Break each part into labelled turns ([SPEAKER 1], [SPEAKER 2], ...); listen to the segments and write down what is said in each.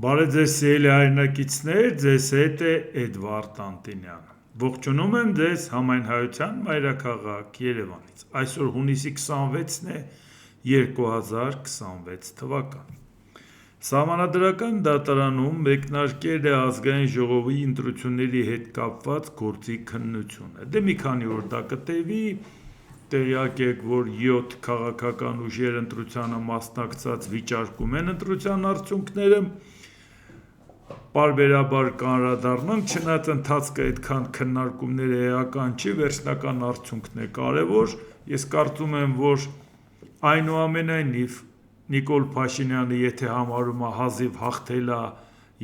[SPEAKER 1] Բարև ձեզ սիրելի հայրենակիցներ, ձեզ հետ է Էդվարդ Անտոնյանը։ Ողջունում եմ ձեզ Համայն Հայության մայրաքաղաք Երևանից։ Այսօր հունիսի 26-ն է 2026 թվական։ Սահմանադրական դատարանում մեկնարկել է Ազգային ժողովի ընտրությունների հետ կապված գործի քննությունը։ Դե մի քանի օր դա կտևի, տեղյակ եք, որ 7 քաղաքական ուժեր ընտրությանը մասնակցած վիճարկում են ընտրության արդյունքները, պարբերաբար կանրադառնանք, չնայած ընթացքը այդքան քննարկումները էական չի, վերջնական արդյունքն է կարևոր։ Ես կարծում եմ, որ այնուամենայնիվ Նիկոլ Փաշինյանը, եթե համարում է հազիվ հաղթել է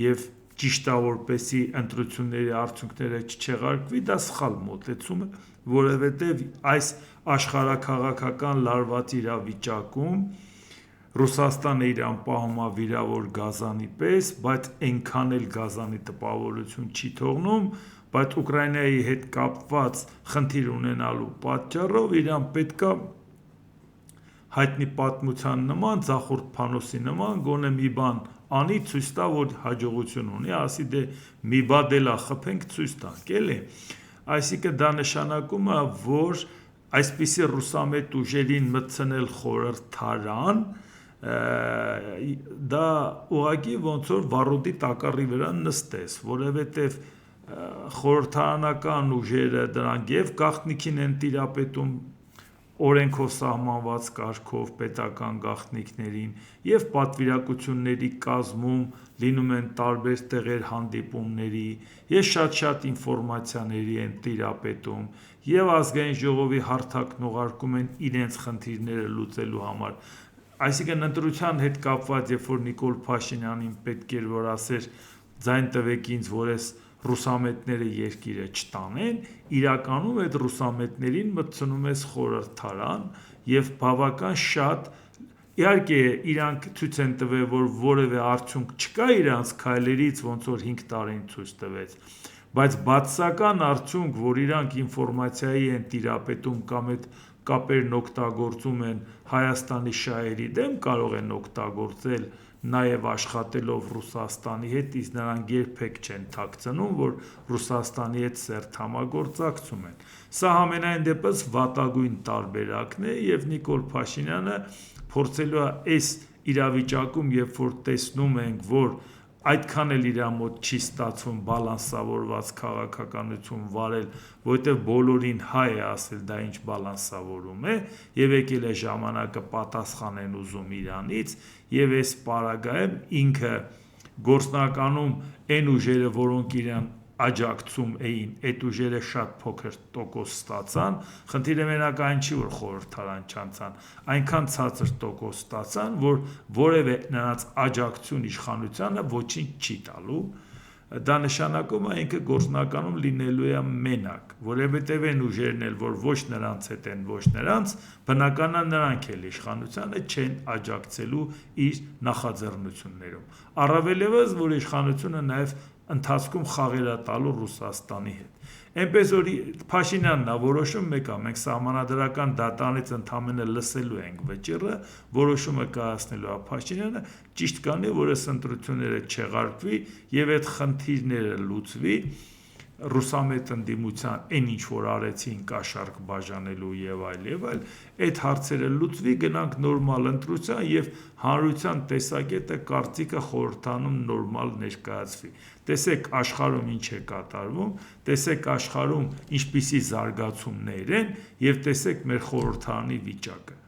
[SPEAKER 1] եւ ճիշտ է, որպեսի ընտրությունների արդյունքները չչեղարկվի, դա սխալ մոտեցում է, որովհետեւ այս աշխարհաքաղաքական լարված իրավիճակում Ռուսաստանը իրան պահում է վիրավոր գազանի պես, բայց այնքան էլ գազանի տպավորություն չի թողնում, բայց Ուկրաինայի հետ կապված խնդիր ունենալու պատճառով իրան պետքա հայտնի պատմության նման, ձախորդ փանոսի նման գոնե մի բան անի, ցույց տա, որ հաջողություն ունի, ասի դե մի բան էլ խփենք, ցույց տանք, էլի։ Այսինքն դա նշանակում է, որ այսպիսի ռուսամետ ուժերին մտցնել խորհրդարան, դա ուղղակի ոնց որ վառոդի տակառի վրա նստես, որովհետև խորհրդարանական ուժերը դրանք եւ գաղտնիքին են տիրապետում օրենքով սահմանված կարգով պետական գաղտնիքներին եւ պատվիրակությունների կազմում լինում են տարբեր տեղեր հանդիպումների եւ շատ ինֆորմացիաների են տիրապետում եւ ազգային ժողովի հարթակն ուղարկում են իրենց խնդիրները լուծելու համար։ Այսինքն ընտրության հետ կապված, երբ որ Նիկոլ Փաշինյանին պետք էր որ ասեր ձայն տվեք ինձ, որ ես ռուսամետները երկիրը չտանեն, իրականում այդ ռուսամետներին մտցնում ես խորհրդարան եւ բավական շատ, իհարկե իրանք ցույց են տվել, որ որևէ արդյունք չկա իրանց քայլերից, ոնց որ 5 տարին ցույց տվեց, բայց բացասական արդյունք, որ իրանք ինֆորմացիայի են տիրապետում կամ այդ կապերն օգտագործում են Հայաստանի շահերի դեմ, կարող են օգտագործել նաև աշխատելով Ռուսաստանի հետ, իսկ նրանք երբեք չեն թաքցնում, որ Ռուսաստանի հետ սերտ համագործակցում են։ Սա համենայն դեպս վատագույն տարբերակն է եւ Նիկոլ Փաշինյանը փորձելու է այս իրավիճակում, երբ որ տեսնում ենք, որ այդքան էլ իր մոտ չի ստացվում բալանսավորված քաղաքականություն վարել, որովհետև բոլորին հայ է ասել դա ինչ բալանսավորում է, եւ եկել է ժամանակը պատասխանեն ուզում իրանից, եւ այս պարագայում ինքը գործնականում այն ուժերը, որոնք իրան աջակցում էին, այդ ուժերը շատ փոքր տոկոս ստացան, խնդիրը մենակ այն չի, որ խորհրդարան չանցան, այնքան ցածր տոկոս ստացան, որ որևէ նրանց աջակցություն իշխանությանը ոչինչ չի տալու, դա նշանակում է ինքը գործնականում լինելու է մենակ, որովհետև այն ուժերն էլ, որ ոչ նրանց հետ են, ոչ նրանց, բնականա նրանք էլ իշխանությանը չեն աջակցելու իր նախաձեռնություններում, առավել ևս, որ իշխանությունը նաև ընթացքում խաղեր է տալու Ռուսաստանի հետ։ Այնպես որ Փաշինյանն է որոշում մեկը, մենք սահմանադրական դատարանից ընդամենը լսելու ենք վճիռը, որոշումը կայացնելու է Փաշինյանը, ճիշտ կանի, որ այս ընտրությունները չեղարկվի եւ այդ խնդիրները լուծվի, ռուսամետ ընդդիմության այն ինչ որ արեցին կաշառք բաժանելու եւ այլ, այդ հարցերը լուծվի, գնանք նորմալ ընտրության եւ հանրության տեսակետը կարծիքը խորհրդանում նորմալ ներկայացվի։ Տեսեք աշխարհում ինչ է կատարվում, տեսեք աշխարհում ինչպիսի զարգացումներ են եւ տեսեք մեր խորհրդարանի վիճակը։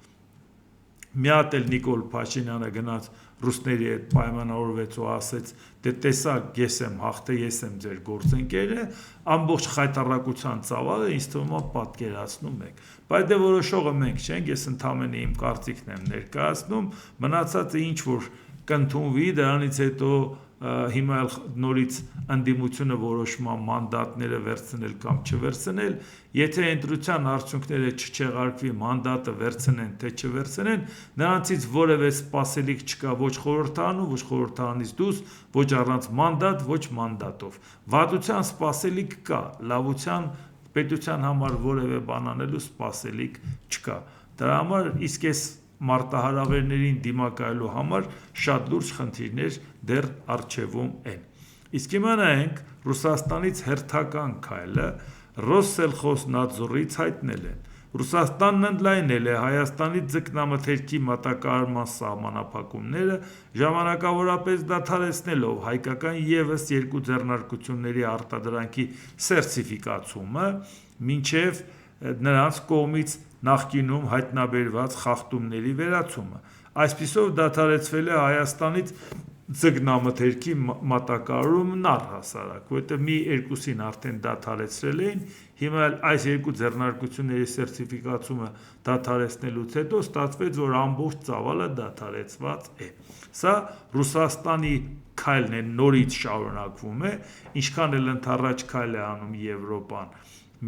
[SPEAKER 1] Մի հատ էլ Նիկոլ Փաշինյանը գնաց ռուսների հետ պայմանավորվեց ու ասեց, դե տեսակ ես եմ հաղթել, ես եմ ձեր գործընկերը, ամբողջ խայտառակության ծավալը ինձ թվում է պատկերացնում եք։ Բայց դե որոշողը մենք չենք, ես ընդամենը իմ կարծիքն եմ ներկայացնում, մնացածը ինչ որ կընդունվի, դրանից հետո հիմա նորից ընդդիմությունը որոշում է մանդատները վերցնել կամ չվերցնել, եթե ընտրության արդյունքները չչեղարկվի, մանդատը վերցնեն թե չվերցնեն, նրանցից որևէ սպասելիք չկա ոչ խորհրդարանում, ոչ խորհրդարանից դուրս, ոչ առանց մանդատ, ոչ մանդատով։ Վատության սպասելիք կա, լավության պետության համար որևէ բան անելու սպասելիք չկա։ Դրա համար իսկ այս մարտահրավերներին դիմակայելու համար շատ լուրջ խնդիրներ դեռ առջևում են։ Իսկ հիմա նայենք Ռուսաստանից հերթական քայլը Ռոսսելխոզնադզորից հայտնել են. Ռուսաստանն ընդլայնել է Հայաստանի ձկնամթերքի մատակարարման սահմանափակումները, ժամանակավորապես դադարեցնելով հայկական ևս երկու ձեռնարկությունների արտադրանքի սերտիֆիկացումը, մինչև նրանց կողմից նախկինում հայտնաբերված խախտումների վերացումը։ Այսպիսով դադարեցվել է Հայաստանից ձկնամթերքի մատակարարումն առհասարակ, որովհետև մի երկուսին արդեն դադարեցրել էին, հիմա այս երկու ձեռնարկությունների սերտիֆիկացումը դադարեցնելուց հետո ստացվեց, որ ամբողջ ծավալը դադարեցված է։ Սա Ռուսաստանի քայլն է, նորից շարունակվում է, ինչքան էլ ընդառաջ քայլ է անում Եվրոպան,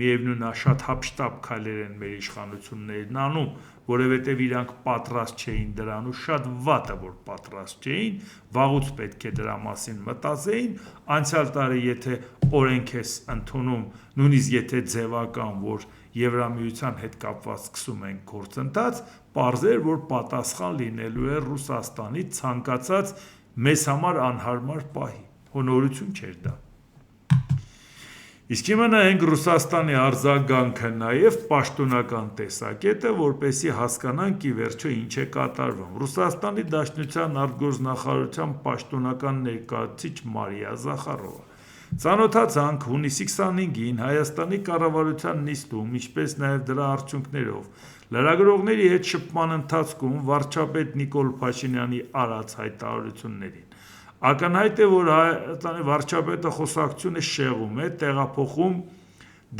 [SPEAKER 1] միևնույն է շատ հափշտապ քայլեր են մեր իշխանություններն անում, որովհետև իրանք պատրաստ չէին դրան ու շատ վատ է, որ պատրաստ չէին, վաղուց պետք է դրա մասին մտածեին, անցյալ տարի եթե օրենք ես ընդունում, նույնիսկ եթե ձևական, որ Եվրամիության հետ կապված սկսում են գործընթաց, պարզ էր, որ պատասխան լինելու է Ռուսաստանի ցանկացած մեզ համար անհարմար պահի, հնորություն չէր դա։ Իսկ հիմա նայենք Ռուսաստանի արձագանքը նաև պաշտոնական տեսակետը, որպեսզի հասկանանք ի վերջո ինչ է կատարվում։ Ռուսաստանի Դաշնության արտգործնախարարության պաշտոնական ներկայացուցիչ Մարիա Զախարովը ծանոթացանք հունիսի 25-ին Հայաստանի կառավարության նիստում, ինչպես նաև դրա արդյունքներով լրագրողների հետ շփման ընթացքում վարչապետ Նիկոլ Փաշինյանի արած հայտարարություններին։ Ակնհայտ է, որ Հայաստանի վարչապետը խոսակցությունը շեղում է, տեղափոխում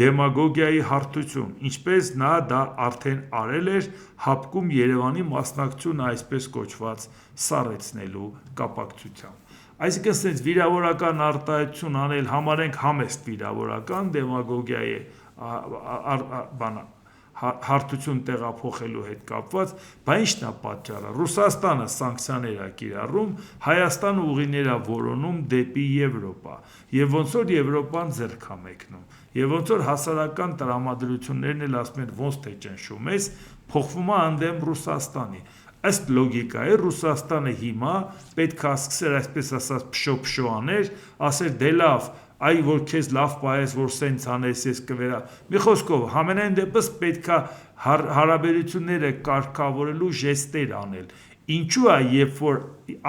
[SPEAKER 1] դեմագոգիայի հարթություն, ինչպես նա դա արդեն արել էր հապկում Երևանի մասնակցությունը այսպես կոչված սառեցնելու կապակցությամբ։ Այսինքն սենց վիրավորական արտահայտություն անել համարենք համեստ վիրավորական դեմագոգիայի հարթություն տեղափոխելու հետ կապված, բա ի՞նչն է պատճառը։ Ռուսաստանը սանկցիաներ է կիրառում, Հայաստանը ուղիներ է որոնում դեպի Եվրոպա, եւ ոնց որ Եվրոպան ձեռք է մեկնում, եւ ոնց որ հասարակական տրամադրություններն էլ ասում են ոնց թե ճնշում ես, փոխվում է ընդդեմ Ռուսաստանի։ Ըստ լոգիկայի Ռուսաստանը հիմա պետք է սկսեր այսպես ասած փշո-փշո աներ, ասեր դե լավ, այ որ քեզ լավ պահես, որ սենց անես, ես կվերա։ Մի խոսքով, համենայն դեպս պետք է հարաբերությունները կարգավորելու ժեստեր անել։ Ինչու է, երբ որ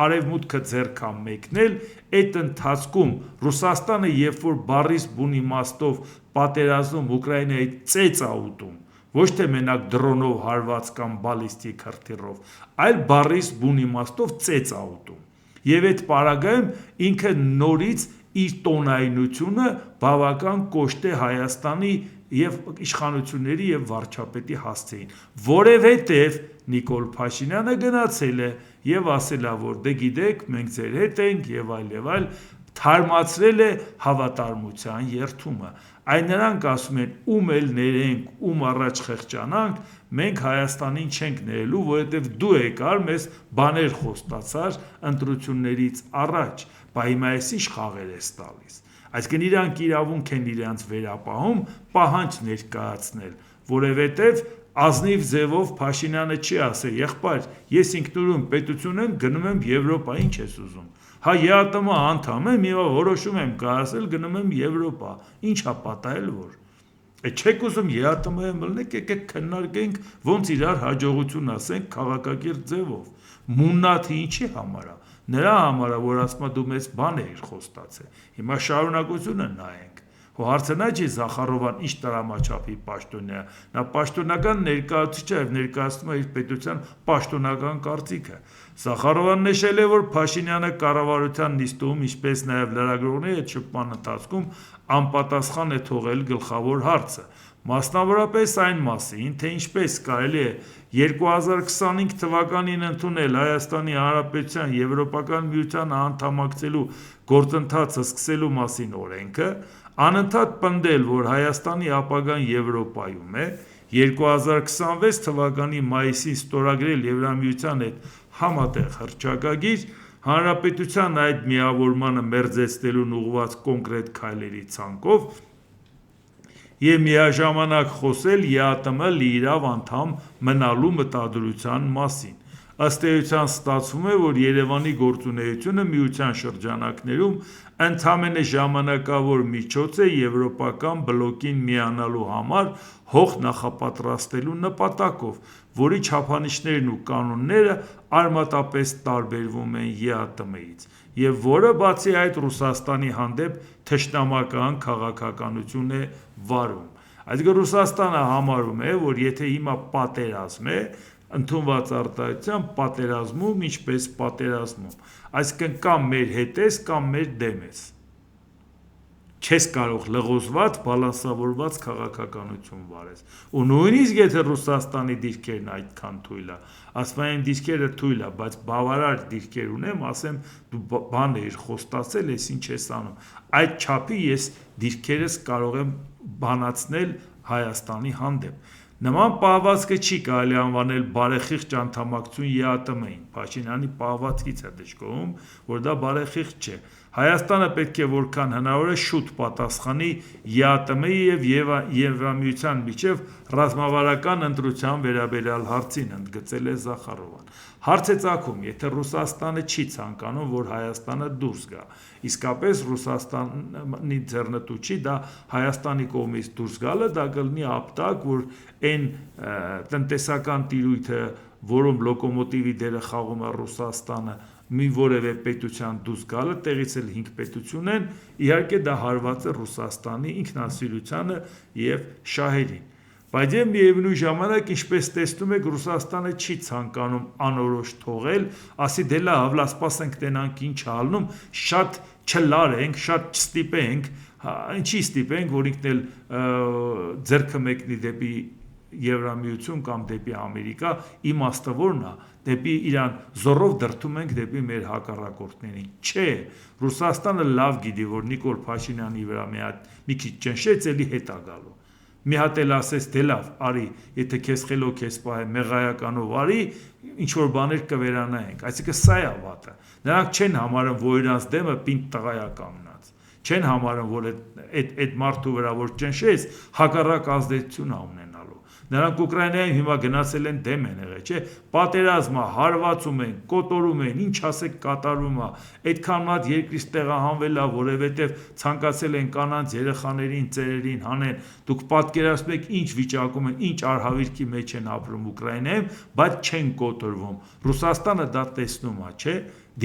[SPEAKER 1] արևմուտքը ձեռք է մեկնել, այդ ընթացքում Ռուսաստանը, երբ որ բառից բուն իմաստով պատերազմում Ուկրաինայի ծեծ է ուտում, ոչ թե մենակ դրոնով հարված կամ բալիստիկ հրթիռով, այլ բառից բուն իմաստով ծեծ է ուտում։ Եվ այդ պարագայում ինքը նորից իր տոնայնությունը բավական կոշտ է Հայաստանի եւ իշխանությունների եւ վարչապետի հասցեին, որովհետեւ Նիկոլ Փաշինյանը գնացել է եւ ասել է, որ դե գիտեք, մենք ձեր հետ ենք եւ այլ, թարմացրել է հավատարմության երթումը։ Այն նրանք ասում են, ում էլ ներենք, ում առաջ խեղճանանք, մենք Հայաստանին չենք ներելու, որովհետև դու եկար մեզ բաներ խոստացար ընտրություններից առաջ, բա հիմա ես ինչ խաղեր ես տալիս։ Այսինքն իրանք իրավունք են իրանց վերապահում պահանջ ներկայացնել, որովհետև ազնիվ ձևով Փաշինյանը չի ասել, եղբայր, ես ինքնուրույն պետություն եմ, գնում եմ Եվրոպա, ինչ ես ուզում։ Հա ԵԱՏՄ անդամ եմ, եւ որոշում եմ կայացել, գնում եմ Եվրոպա, ինչ է պատահել որ։ Չեք ուզում ԵԱՏՄ-ը մլնեք, եկեք քննարկենք, ոնց իրար հաջողություն ասենք քաղաքակիրթ ձևով։ Մուննաթի ինչի համար է։ Նրա համար է, որ ասում է դու մեծ բան էիր խոստացել։ Հիմա շարունակությունը նայենք։ Հարցը նա չի Զախարովան ինչ տրամաչափի պաշտոնյա է, նա պաշտոնական ներկայացուցիչ է եւ ներկայացնում է իր պետության պաշտոնական կարծիքը։ Զախարովան նշել է, որ Փաշինյանը կառավարության նիստում, ինչպես նաեւ լրագրողների հետ շփման ընթացքում անպատասխան է թողել գլխավոր հարցը, մասնավորապես այն մասին, թե ինչպես կարելի է 2025 թվականին ընդունել Հայաստանի Հանրապետության Եվրոպական միությանը անդամակցելու գործընթացը սկսելու մասին օրենքը, անընդհատ պնդել, որ Հայաստանի ապագան Եվրոպայում է, 2026 թվականի մայիսին ստորագրել Եվրամիության հետ համատեղ հռչակագիր, Հանրապետության այդ միավորմանը մերձեցնելուն ուղղված կոնկրետ քայլերի ցանկով եւ միաժամանակ խոսել ԵԱՏՄ լիիրավ անդամ մնալու մտադրության մասին։ Ըստ էության ստացվում է, որ Երևանի գործունեությունը միության շրջանակներում ընդամենը ժամանակավոր միջոց է եվրոպական բլոկին միանալու համար հող նախապատրաստելու նպատակով, որի չափանիշներն ու կանոնները արմատապես տարբերվում են ԵԱՏՄ-ից, և որը բացի այդ Ռուսաստանի հանդեպ թշնամական քաղաքականություն է վարում: Այսինքն Ռուսաստանը համարում է, որ եթե հիմա պատերազմ է, ընդունված արտահայտությամբ պատերազմում ինչպես պատերազմում, այսինքն կամ մեր հետ ես, կամ մեր դեմ ես, չես կարող լղոզված, բալանսավորված քաղաքականություն վարես: Ու նույնիսկ եթե Ռուսաստանի դիրքերն այդքան թույլ է, ասում են դիրքերը թույլ է, բայց բավարար դիրքեր ունեմ, ասեմ դու բան էիր խոստացել, ես ինչ ես անում, այդ չափի ես դիրքերս կարող եմ բանացնել Հայաստանի հանդեպ: Նման պահվածքը չի կարելի անվանել բարեխիղճ անդամակցություն ԵԱՏՄ-ին, Փաշինյանի պահվածքից է դժգոհում, որ դա բարեխիղճ չէ: Հայաստանը պետք է որքան հնարավոր է շուտ պատասխանի ԵԱՏՄ-ի և Եվրամիության միջև ռազմավարական ընտրության վերաբերյալ հարցին, ընդգծել է Զախարովան: Հարց է ծագում, եթե Ռուսաստանը չի ցանկանում, որ Հայաստանը դուրս գա, իսկապես Ռուսաստանի ձեռնտու չի դա Հայաստանի կողմից դուրս գալը, դա կլինի ապտակ, որ այն տնտեսական տիրույթը, որում լոկոմոտիվի դերը խաղում է Ռուսաստանը, մի որևէ պետության դուրս գալը, տեղից էլ 5 պետություն են, իհարկե դա հարված է Ռուսաստանի ինքնասիրությանը և շահերին: Բայց և միևնույն ժամանակ, ինչպես տեսնում եք, Ռուսաստանը չի ցանկանում անորոշ թողել, ասի դե լավ, լա սպասենք տենանք ինչ է ալնում, շատ չլարենք, շատ չստիպենք, ինչի ստիպենք, որ ինքն էլ ձեռքը մեկնի դեպի Եվրամիություն կամ դեպի Ամերիկա, իմաստը որն է, դեպի Իրան զոռով դրդում ենք դեպի մեր հակառակորդներին: Չէ, Ռուսաստանը լավ գիտի, որ Նիկոլ Փաշինյանի վրա մի քիչ ճնշեց, էլի հետ է գալու: Մի հատ էլ ասեց, դե լավ, արի, եթե քեզ խելոք ես պահել, մեղայականով արի, ինչ-որ բաներ կվերանայենք: Այսինքն սա է վատը: Նրանք չեն համարում, որ իրանց դեմը պինդ տղա է կանգնած, չեն համարում, որ այդ մարդու վրա որ ճնշես, հակառակ ազդեցություն է ունենալու: Նրանք Ուկրաինայում հիմա գնացել են դեմ են եղել, չէ, պատերազմ է, հարվածում են, կոտորում են, ինչ ասեք կատարվում է, այդքան մարդ երկրից տեղահանվել է, որովհետև ցանկացել են կանանց, երեխաներին, ծերերին հանեն, դուք պատկերացնում եք ինչ վիճակում են, ինչ արհավիրքի մեջ են ապրում Ուկրաինայում, բայց չեն կոտորվում: Ռուսաստանը դա տեսնում է, չէ,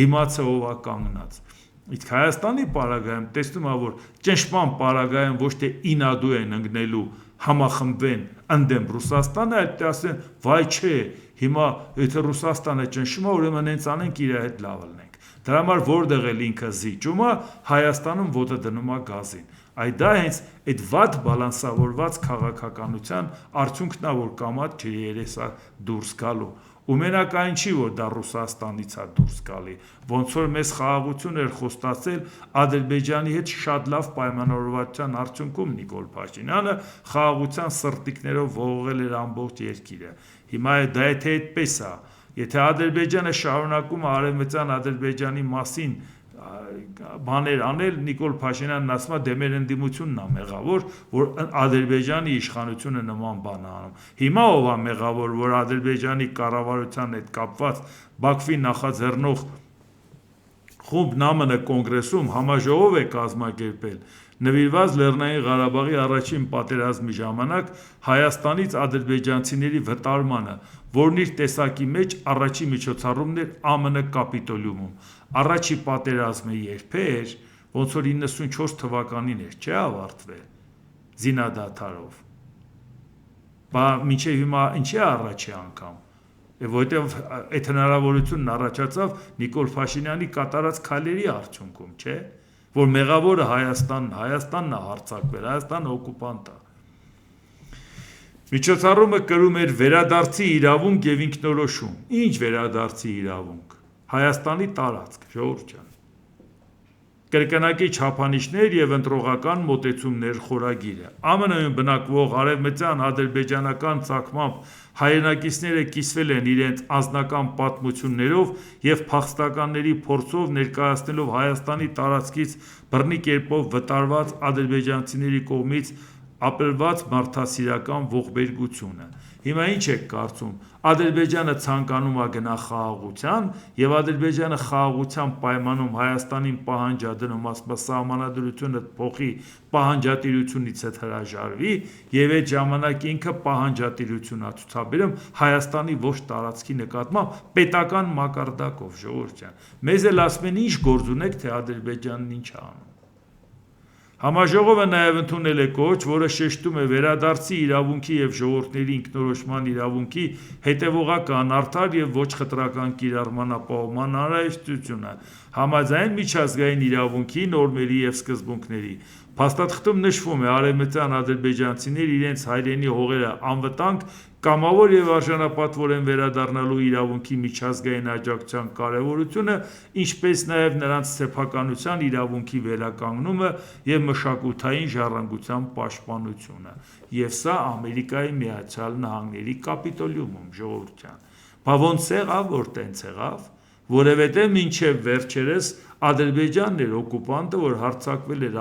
[SPEAKER 1] դիմացը ով է կանգնած: Իսկ Հայաստանի պարագայում տեսնում է, որ ճնշման պարագայում ոչ թե ինադու են ընկնելու, համախմբվեն ընդդեմ Ռուսաստանը, այլ պետք է ասեն վայ չէ, հիմա եթե Ռուսաստանը ճնշում է, ուրեմն հենց անենք իր հետ լավ լինենք: Դրա համար որտեղ էլ ինքը զիջում է, Հայաստանում ոտը դնում է գազին: Դա հենց այդ վատ բալանսավորված քաղաքականության արդյունքն է, որ կամաց-ջրի է դուրս գալու: Ու մենակ այն չի, որ դա Ռուսաստանից է դուրս գալի, ոնց որ մեզ խաղաղություն էր խոստացել Ադրբեջանի հետ շատ լավ պայմանավորվածության արդյունքում Նիկոլ Փաշինյանը, խաղաղության սրտիկներով ողողել էր ամբողջ երկիրը: Հիմա դա եթե այդպես է, եթե Ադրբեջանը շարունակում է արևմտյան Ադրբեջանի մասին բաներ անել, Նիկոլ Փաշինյանն ասում է դե մեր ընդդիմությունն է մեղավոր, որ Ադրբեջանի իշխանությունը նման բան է անում: Հիմա ով է մեղավոր, որ Ադրբեջանի կառավարության հետ կապված Բաքվի նախաձեռնող խումբն ԱՄՆ կոնգրեսում համաժողով է կազմակերպել, նվիրված Լեռնային Ղարաբաղի առաջին պատերազմի ժամանակ Հայաստանից ադրբեջանցիների վտարմանը, որն իր տեսակի մեջ առաջին միջոցառումն էր ԱՄՆ Կապիտոլիումում: Առաջի պատերազմը երբ էր, ոնց որ 94 թվականին էր, չէ՞ ավարտվել զինադադարով: Բա մինչև հիմա ինչի՞ է առաջի անգամ: Որովհետև այդ հնարավորությունն առաջացավ Նիկոլ Փաշինյանի կատարած քայլերի արդյունքում, չէ՞, որ մեղավորը Հայաստանն է, Հայաստանն է հարձակվել, Հայաստանը օկուպանտ է: Միջոցառումը կրում էր «Վերադարձի իրավունք և ինքնորոշում»: Ինչ վերադարձի իրավունք: Հայաստանի տարածք, ժողովուրդ ջան: Կրկնակի չափանիշներ և ընտրողական մոտեցումներ խորագիրը: ԱՄՆ-ում բնակվող արևմտյան ադրբեջանական ծագմամբ հայրենակիցները կիսվել են իրենց անձնական պատմություններով և փախստականների փորձով ներկայացնելով Հայաստանի տարածքից բռնի կերպով վտարված ադրբեջանցիների կողմից ապրված մարդասիրական ողբերգությունը։ Հիմա ինչ եք կարծում, Ադրբեջանը ցանկանում է գնա խաղաղության եւ Ադրբեջանը խաղաղության պայմանում Հայաստանին պահանջ է դնում, ասում է սահմանադրությունը փոխի, պահանջատիրությունից հետ հրաժարվի եւ այդ ժամանակ ինքը պահանջատիրություն է ցուցաբերում Հայաստանի ոչ տարածքի նկատմամբ պետական մակարդակով, ժողովուրդ ջան։ Մեզ էլ ասում են ինչ գործ ունեք, թե Ադրբեջանն ինչ է անում։ Համաժողովը նաև ընդունել է կոչ, որը շեշտում է վերադարձի իրավունքի և ժողովուրդների ինքնորոշման իրավունքի հետևողական, արդար և ոչ խտրական կիրառման ապահովման անհրաժեշտությունը, համաձայն միջազգային իրավունքի նորմերի և սկզբունքների։ Փաստաթղթում նշվում է արևմտյան ադրբեջանցիներ իրենց հայրենի հողերը անվտանգ, կամավոր և արժանապատվորեն վերադառնալու իրավունքի միջազգային աջակցության կարևորությունը, ինչպես նաև նրանց սեփականության իրավունքի վերականգնումը և մշակութային ժառանգության պաշտպանությունը։ Եվ սա Ամերիկայի Միացյալ Նահանգների կապիտոլիումում, ժողովուրդ ջան։ Բա ոնց եղավ, որ տենց եղավ, որովհետև մինչև վերջերս Ադրբեջանն էր օկուպանտը, որ հարձակվել էր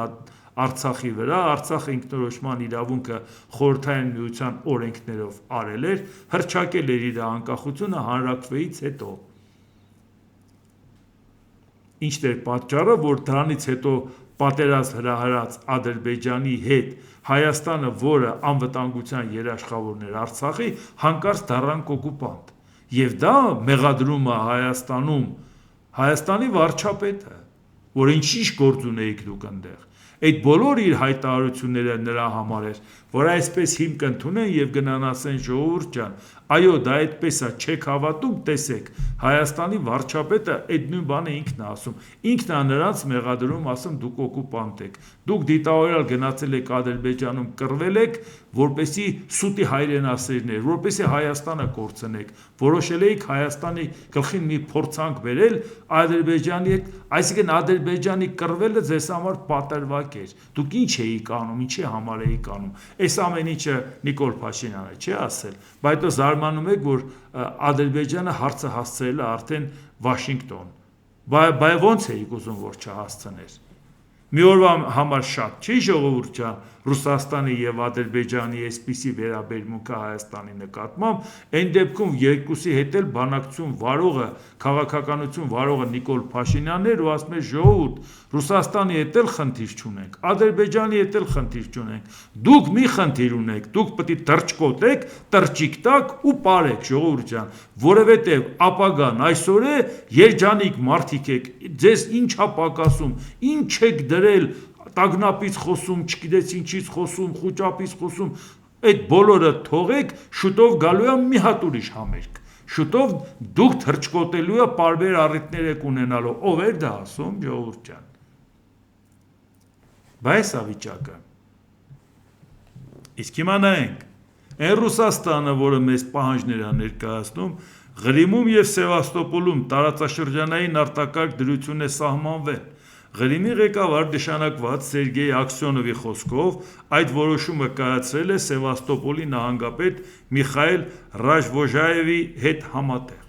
[SPEAKER 1] Արցախի վրա, Արցախը ինքնորոշման իրավունքը խորհրդային միության օրենքներով արել էր, հռչակել էր իր անկախությունը հանրաքվեից հետո։ Ինչն էր պատճառը, որ դրանից հետո պատերազմ հրահրած Ադրբեջանի հետ Հայաստանը, որը անվտանգության երաշխավորն էր Արցախի, հանկարծ դառնանք օկուպանտ։ Եվ դա մեղադրում է Հայաստանում Հայաստանի վարչապետը, որ ինչ գործ ունեիք դուք այնտեղ։ Այդ բոլոր իր հայտարարությունները նրա համար էր, որ այսպես հիմք ընդունեն եւ գնան ասեն ժողովուրդ ջան, այո, դա այդպես է, չեք հավատում, տեսեք, Հայաստանի վարչապետը այդ նույն բանը ինքն է ասում, ինքն է նրանց մեղադրում, ասում դուք օկուպանտ եք, դուք դիտավորյալ գնացել եք Ադրբեջանում, կռվել եք, որպեսի սուտի հայրենասերներ, որպեսի Հայաստանը կորցնեք, որոշել եք Հայաստանի գլխին մի փորձանք բերել Ադրբեջանի հետ, այսինքն Ադրբեջանի կռվելը ձեզ համար պատրվակ էր, դուք ինչ էիք անում, ինչի համար էիք անում, այս ամեն ինչը Նիկոլ Փաշինյանը չի ասել, բայց հետո զարմանում եք, որ Ադրբեջանը հարցը հասցրել է արդեն Վաշինգտոն, բայց ոնց էիք ուզում, որ չհասցներ։ Մի օրվա համար շատ չի ժողովուրդ ջան, Ռուսաստանի եւ Ադրբեջանի այսպիսի վերաբերմունքը Հայաստանի նկատմամբ, այն դեպքում երկուսի հետ էլ բանակցություն վարողը, քաղաքականություն վարողը Նիկոլ Փաշինյանն էր ու ասում էր ժողովուրդ, Ռուսաստանի հետ էլ խնդիր չունենք, Ադրբեջանի հետ էլ խնդիր չունենք, դուք մի խնդիր ունեք, դուք պետք է թրջկոտեք, տրջիկ տակ ու պարեք ժողովուրդ ջան, որովհետեւ ապագան այսօր է, երջանիկ մարդիկ եք, ձեզ ինչա պակասում, ինչ եք դրել տագնապից խոսում, չգիտես ինչից խոսում, խուճապից խոսում, այդ բոլորը թողեք, շուտով գալու է մի հատ ուրիշ համերգ, շուտով դուք թրջկոտելու է պարբեր առիթներ եք ունենալու, ով էր դա ասում, ժողովուրդ ջան։ Բայց սա վիճակը։ Իսկ հիմա նայենք, այն Ռուսաստանը, որը մեծ պահանջներ է ներկայացնում, Ղրիմում եւ Սևաստոպոլում տարածաշրջանային արտակարգ դրություն է սահմանվել։ Ղրիմի ղեկավար նշանակված Սերգեյ Աքսյոնովի խոսքով այդ որոշումը կայացրել է Սևաստոպոլի նահանգապետ Միխայել Ռաժվոժաևի հետ համատեղ։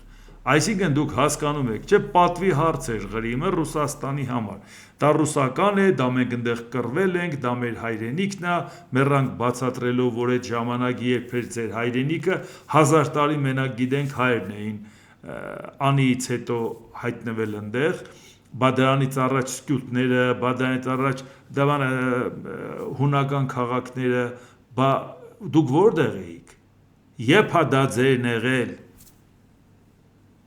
[SPEAKER 1] Այսինքն դուք հասկանում եք, չէ, պատվի հարց էր Ղրիմը Ռուսաստանի համար։ Դա ռուսական է, դա մենք այնտեղ կռվել ենք, դա մեր հայրենիքն է, մեռանք բացատրելով, որ այդ ժամանակի երբ էր ձեր հայրենիքը, 1000 տարի մենակ գիտենք հայրն էին Անիից հետո հայտնվել այնտեղ, բա դրանից առաջ սկյութները, բա դրանից առաջ հունական քաղաքները, բա դուք որտեղ էիք։ Երբ դա ձերն եղել,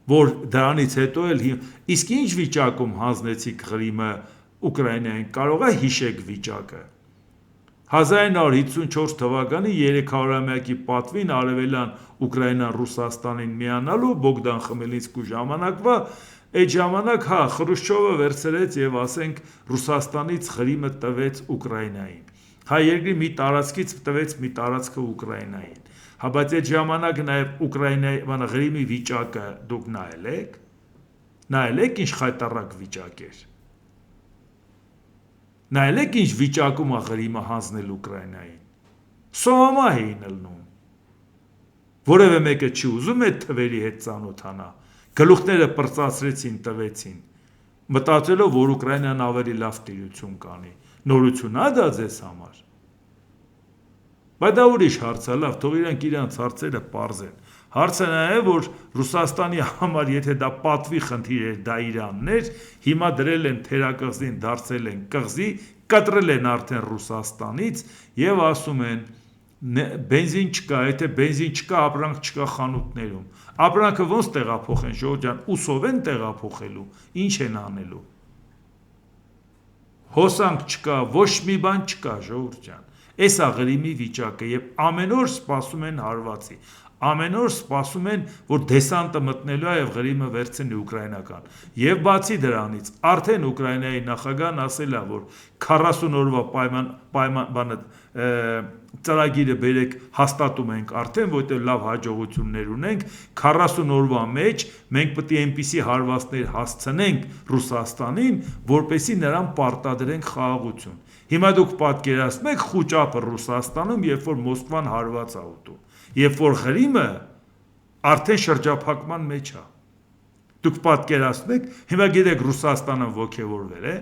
[SPEAKER 1] որ դրանից հետո էլ իսկ ինչ վիճակում հանձնեցիք Ղրիմը Ուկրաինային, կարող է հիշեք վիճակը։ 1954 թվականի 300-ամյակի պատվին արևելյան Ուկրաինան Ռուսաստանին միանալու Բոգդան Խմելնիցկու ժամանակվա այդ ժամանակ Խրուշչովը վերցրեց եւ ասենք Ռուսաստանից Ղրիմը տվեց Ուկրաինային։ Երկրի մի տարածքից տվեց մի տարածքը Ուկրաինային։ Բայց այդ ժամանակ նաեւ Ուկրաինայի Ղրիմի վիճակը դուք նայել եք ինչ խայտառակ վիճակ էր։ Նայել եք ինչ վիճակում է Ղրիմը հանձնել Ուկրաինային։ Սոմամա էին ելնում։ Որևէ մեկը չի ուզում այդ թվերի հետ ծանոթանա։ Գլուխները պրծացրեցին, տվեցին, մտածելով, որ Ուկրաինան ավելի լավ տիրություն կանի։ Նորություն է դա ձեզ համար։ Բայց դա ուրիշ հարց է, լավ, թող իրանց հարցերը պարզեն։ Հարցը նա է, որ Ռուսաստանի համար, եթե դա պատվի խնդիր էր, դա Իրանն էր, հիմա դրել են թերակղզին, դարձել են կղզի, կտրել են արդեն Ռուսաստանից եւ ասում են բենզին չկա, եթե բենզին չկա, ապրանք չկա խանութներում։ Ապրանքը ոնց տեղափոխեն, ժողովուրդ ջան, ուսով են տեղափոխելու, ինչ են անելու։ Հոսանք չկա, ոչ մի բան չկա, ժողովուրդ ջան։ Էս ա Ղրիմի վիճակը եւ ամեն օր սպասում են հարվածի։ Ամեն օր սպասում են, որ դեսանտը մտնելու է եւ Ղրիմը վերցնի ուկրաինական։ Եվ բացի դրանից, արդեն Ուկրաինայի նախագահն ասել է, որ 40 օրվա ծրագիրը բերեք հաստատում ենք արդեն, որտեղ լավ հաջողություններ ունենք, 40 օրվա մեջ մենք պետք է այնպիսի հարվածներ հասցնենք Ռուսաստանին, որպեսզի նրան պարտադրենք խաղաղություն։ Հիմա դուք պատկերացնեք խուճապը Ռուսաստանում, երբ որ Մոսկվան հարված է ուտում, երբ որ Ղրիմը արդեն շրջափակման մեջ է։ Դուք պատկերացնեք, հիմա գիտեք Ռուսաստանը ոգևորվել է,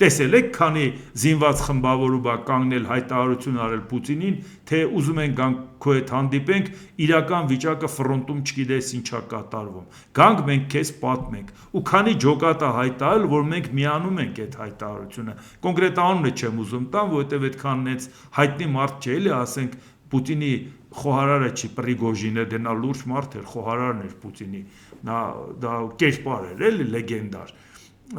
[SPEAKER 1] տեսել եք, քանի զինված խմբավորում է կանգնել հայտարարություն արել Պուտինին, թե ուզում են գանք քո հետ հանդիպենք, իրական վիճակը ֆրոնտում չգիտես ինչա կատարվում։ Գանք մենք քեզ պատմենք։ Ու քանի ջոկատ է հայտարարել, որ մենք միանում ենք այդ հայտարարությունը։ Կոնկրետ անունը չեմ ուզում տամ, որովհետև այդքան նենց հայտնի մարդ չէ, էլի, ասենք Պուտինի խոհարարը չի, Պրիգոժինը, դե նա լուրջ մարդ էր, խոհարարն էր Պուտինի, դա կերպար էր, էլի, լեգենդար։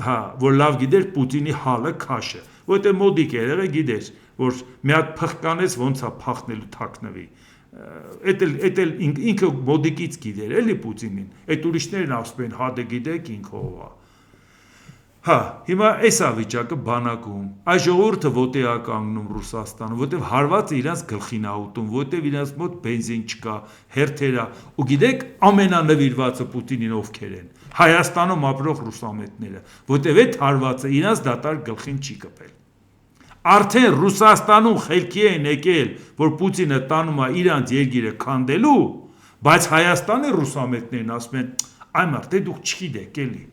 [SPEAKER 1] Հա, որ լավ գիտեր Պուտինի հալը քաշը, որտեղ մոդիկ էր, գիտեր, որ մի հատ փխկանեց ոնց է փախնելու թաքնվի։ Էդ էլ ինքը մոդիկից գիտեր, էլի Պուտինին։ Այդ ուրիշներն ասում են, հա դե գիտեք ինքը ով է։ Հա, հիմա էս է վիճակը բանակում։ Այս ժողովուրդը ոտի է կանգնում Ռուսաստանում, որտեղ հարվածը իրանց գլխին է ուտում, որտեղ իրանց մոտ բենզին չկա, հերթեր է։ Ու գիտեք, ամենանվիրվածը Պուտինին ովքեր են։ Հայաստանում ապրող ռուսամետները, որտեղ այդ հարվածը իրանց դատարկ գլխին չի կպել։ Արդեն Ռուսաստանում խելքի են եկել, որ Պուտինը տանում է իրանց երկիրը քանդելու, բայց Հայաստանի ռուսամետներն ասում են, այ մարդ, դուք չգիտեք էլի։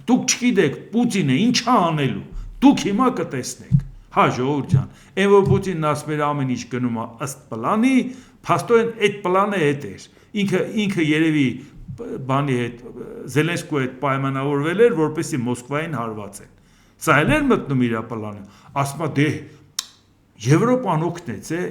[SPEAKER 1] Դուք չգիտեք Պուտինը ինչ է անելու, դուք հիմա կտեսնեք։ Հա ժողովուրդ ջան, այն որ Պուտինն ասում էր ամեն ինչ գնում է ըստ պլանի, փաստորեն այդ պլանը հետ էր։ Ինքը երևի բանի հետ Զելենսկու հետ պայմանավորվել էր, որպեսզի Մոսկվային հարվածեն։ Սա էլ էր մտնում իր պլանը։ Ասում է դե Եվրոպան օգնեց է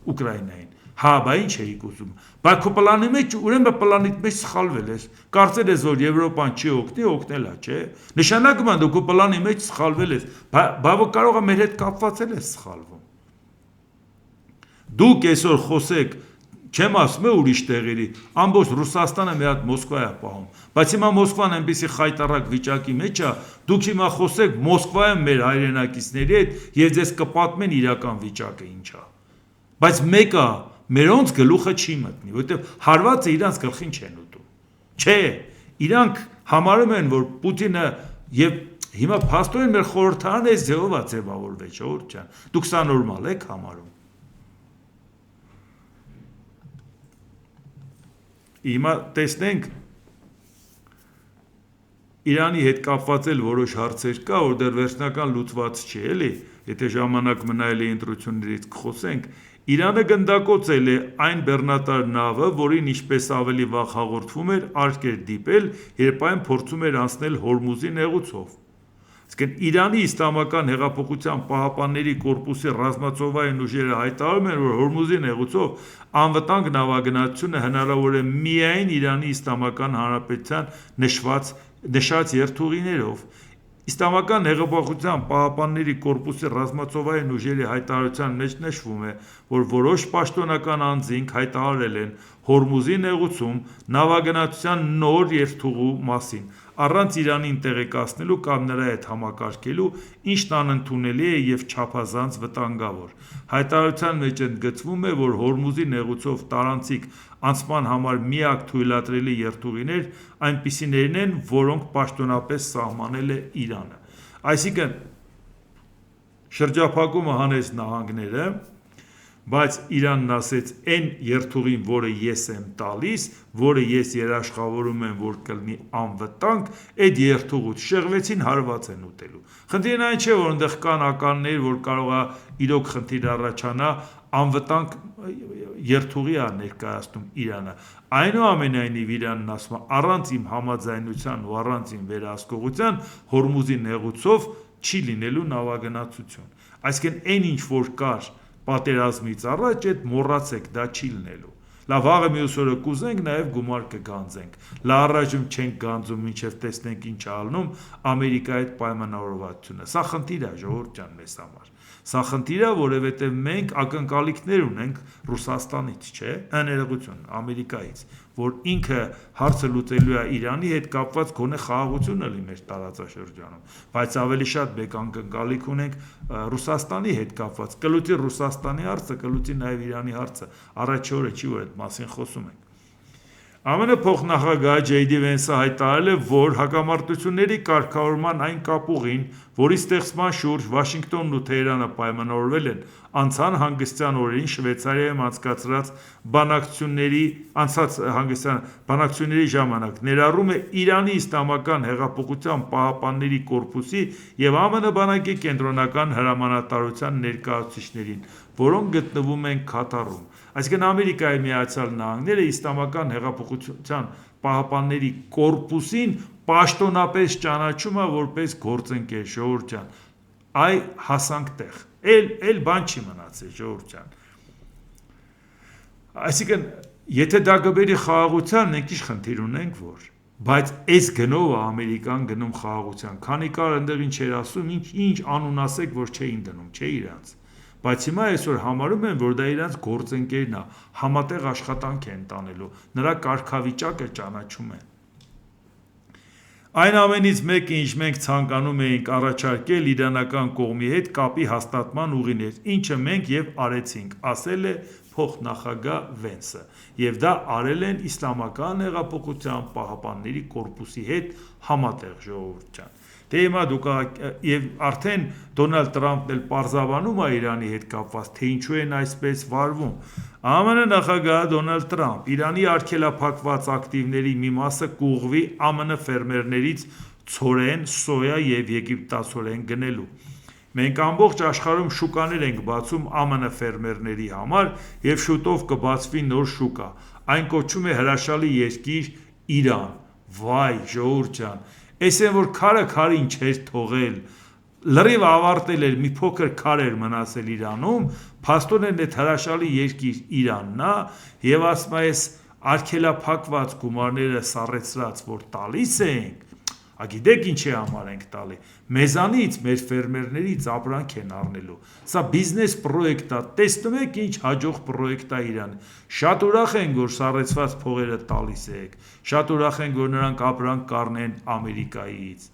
[SPEAKER 1] Ուկրաինային։ Հա, բա ինչ էիք ուզում։ Բայց քո պլանի մեջ ուրեմն պլանիդ մեջ սխալվել ես։ Կարծել ես որ Եվրոպան չի օգնի, օգնել է, չէ։ Նշանակում է դու քո պլանի մեջ սխալվել ես։ Բա կարող է մեր հետ կապված ես սխալվում։ Դուք այսօր խոսեք, չեմ ասում է ուրիշ տեղերի, ամբողջ Ռուսաստանը մի հատ Մոսկվա է պահում, բայց հիմա Մոսկվան այնպեսի խայտարակ վիճակի մեջ է, դուք հիմա խոսեք Մոսկվայում մեր հայրենակիցների հետ եւ ձեզ կպատմեն իրական վիճակը ինչ է։ Բայց մեկը մերոնց գլուխը չի մտնի, որովհետեւ հարվածը իրանց գլխին չեն ուտում։ Չէ, իրանք համարում են, որ Պուտինը եւ հիմա փաստորեն մեր խորհրդարանը այս ձևով է ձևավորվել, ժողովուրդ ջան։ Դուք սա նորմալ եք համարում։ Հիմա տեսնենք Իրանի հետ կապված էլ որոշ հարցեր կա, որ դեռ վերջնական լուծված չի, էլի, եթե ժամանակ մնա էլի ընտրություններից կխոսենք, Իրանը գնդակոծել է այն բեռնատար նավը, որին ինչպես ավելի վաղ հաղորդվում էր, արկ էր դիպել, երբ այն փորձում էր անցնել Հորմուզի նեղուցով։ Իսկ Իրանի իսլամական հեղափոխության պահապանների կորպուսի ռազմածովային ուժերը հայտարարում են, որ Հորմուզի նեղուցով անվտանգ նավագնացությունը հնարավոր է միայն Իրանի Իսլամական Հանրապետության նշած երթուղիներով։ Իսլամական հեղափոխության պահապանների կորպուսի ռազմածովային ուժերի հայտարարության մեջ նշվում է, որ որոշ պաշտոնական անձինք հայտարարել են Հորմուզի նեղուցում նավագնացության նոր երթուղու մասին, առանց Իրանին տեղեկացնելու կամ նրա հետ համակարգելու, ինչն անընդունելի է եւ չափազանց վտանգավոր։ Հայտարարության մեջ ընդգծվում է, որ Հորմուզի նեղուցով տարանցիկ անցման համար միակ թույլատրելի երթուղիներ այնպիսիներն են, որոնք պաշտոնապես սահմանել է Իրանը։ Այսինքն շրջափակումը հանեց նահանգները, բայց Իրանն ասեց այն երթուղին, որը ես եմ տալիս, որը ես երաշխավորում եմ, որ կլինի անվտանգ, այդ երթուղուց շեղվեցին հարված են ուտելու։ Խնդիրն այն չէ, որ այնտեղ կան ականներ, որ կարող է իրոք խնդիր առաջանա անվտանգ երթուղի է ներկայացնում Իրանը։ Այնուամենայնիվ Իրանն ասում է առանց իմ համաձայնության ու առանց իմ վերահսկողության Հորմուզի նեղուցով չի լինելու նավագնացություն։ Այսինքն այն ինչ որ կար պատերազմից առաջ այդ մոռացեք, դա չի լինելու։ Լավ, վաղը մյուս օրը կուզենք նաև գումար կգանձենք։ Լա առայժմ չենք գանձում, մինչև տեսնենք ինչ է ալնում Ամերիկայի հետ պայմանավորվածությունը։ Սա խնդիր է ժողովուրդ ջան մեզ համար։ Սա խնդիր է, որովհետև մենք ակնկալիքներ ունենք Ռուսաստանից, չէ՞, ներողություն, Ամերիկայից, որ ինքը հարցը լուծելու է Իրանի հետ կապված գոնե խաղաղությունը լինի մեր տարածաշրջանում, բայց ավելի շատ մեկ ակնկալիք ունենք Ռուսաստանի հետ կապված։ Կլուծի Ռուսաստանի հարցը, կլուծի նաև Իրանի հարցը։ Առաջի օրը չի, որ այդ մասին խոսում ենք։ ԱՄՆ փոխնախագահ Ջեյ Դի Վենսը հայտարարել է, որ հակամարտությունների կարգավորման այն կապուղին, որի ստեղծման շուրջ Վաշինգտոնն ու Թեհրանը պայմանավորվել են անցան հանգստյան օրերին Շվեյցարիայում անցկացրած բանակցությունների ժամանակ, ներառում է Իրանի Իսլամական հեղափոխության պահապանների կորպուսի և ԱՄՆ բանակի կենտրոնական հրամանատարության ներկայացուցիչներին, որոնք գտնվում են Քաթարում։ Այսինքն Ամերիկայի Միացյալ Նահանգները Իսլամական հեղափոխության պահապանների կորպուսին պաշտոնապես ճանաչում է որպես գործընկեր, ժողովուրդ ջան, այ հասանք տեղ, էլ բան չի մնացել, ժողովուրդ ջան։ Այսինքն եթե դա կբերի խաղաղության, մենք ինչ խնդիր ունենք, որ բայց այս գնով է Ամերիկան գնում խաղաղության, քանի կար այնտեղ ինչ էր ասում, ինչ անուն ասեք, որ չէին դնում, չէ իրանց։ Բայց հիմա այսօր համարում են, որ դա իրանց գործընկերն է, համատեղ աշխատանք են տանելու, նրա կարգավիճակը ճանաչում են։ Այն ամենից մեկը, ինչ մենք ցանկանում էինք առաջարկել իրանական կողմի հետ կապի հաստատման ուղիներ, ինչը մենք և արեցինք, ասել է փոխնախագահ Վենսը, և դա արել են Իսլամական հեղափոխության պահապանների կորպուսի հետ համատեղ, ժողովուրդ ջան։ Դե հիմա դուք եւ արդեն Դոնալդ Տրամփն էլ պարզաբանում է Իրանի հետ կապված, թե ինչու են այսպես վարվում։ ԱՄՆ նախագահ Դոնալդ Տրամփ Իրանի արգելափակված ակտիվների մի մասը կուղղվի ԱՄՆ ֆերմերներից ցորեն, սոյա եւ եգիպտացորեն գնելու։ Մենք ամբողջ աշխարհում շուկաներ ենք բացում ԱՄՆ ֆերմերների համար եւ շուտով կբացվի նոր շուկա։ Այն կոչվում է հրաշալի երկիր Իրան։ Վայ, ժողովուրդ ջան, Էսեն որ քարին չէր թողել, լրիվ ավարտել էր, մի փոքր քար էր մնացել Իրանում, փաստորեն այդ հրաշալի երկիր Իրանն է, եւ ասում է այս արգելափակված գումարները սառեցրած, որ տալիս ենք, գիտեք ինչի համար ենք տալի, մեզանից, մեր ֆերմերներից ապրանք են առնելու։ Սա բիզնես պրոյեկտ է, տեսնում եք ինչ հաջող պրոյեկտ է Իրանը։ Շատ ուրախ ենք, որ սառեցված փողերը տալիս եք, շատ ուրախ ենք, որ նրանք ապրանք կառնեն Ամերիկայից։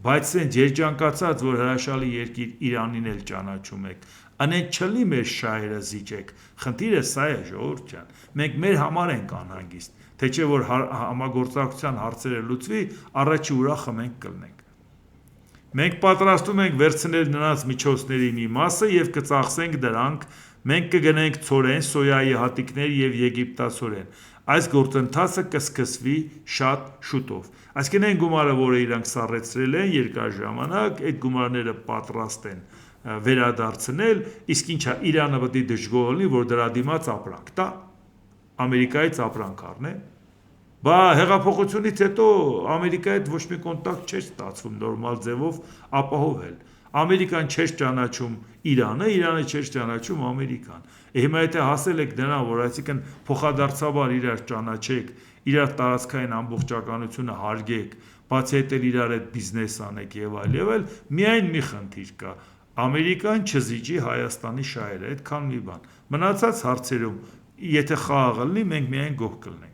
[SPEAKER 1] Բայց այն երջանկացած, որ հրաշալի երկիր Իրանին էլ ճանաչում եք, անեն չլի մեր շահերը զիջեք, խնդիրը սա է, ժողովուրդ ջան, մենք մեր համար ենք անհանգիստ, թե չէ որ համագործակցության հարցերը լուծվի, առաջի ուրախը մենք կլնենք։ Մենք պատրաստում ենք վերցնել նրանց միջոցների մի մասը և կծախսենք դրանք, մենք կգնենք ցորեն, սոյայի հատիկներ և եգիպտացորեն։ Այս գործընթացը կսկսվի շատ շուտով։ Այսինքն այն գումարը, որը իրանք սառեցրել են երկար ժամանակ, այդ գումարները պատրաստ են վերադարձնել, իսկ ինչա Իրանը պետք է դժգոհ լինի, որ դրա դիմաց ապրանք տա, Ամերիկայից ապրանք առնե։ Բա հեղափոխությունից հետո Ամերիկայի հետ ոչ մի կոնտակտ չէր ստացվում նորմալ ձևով ապահովել։ Ամերիկան չէր ճանաչում Իրանը, Իրանը չէր ճանաչում Ամերիկան։ Հիմա եթե հասել եք նրան, որ այսինքն փոխադարձաբար իրար ճանաչեք, իրար տարածքային ամբողջականությունը հարգեք, բացի այդ էլ իրար հետ բիզնես անեք եւ այլ, միայն մի խնդիր կա։ Ամերիկան չզիջի Հայաստանի շահերը, այդքան մի բան։ Մնացած հարցերում, եթե խաղաղ լինի, մենք միայն գոհ կլինենք։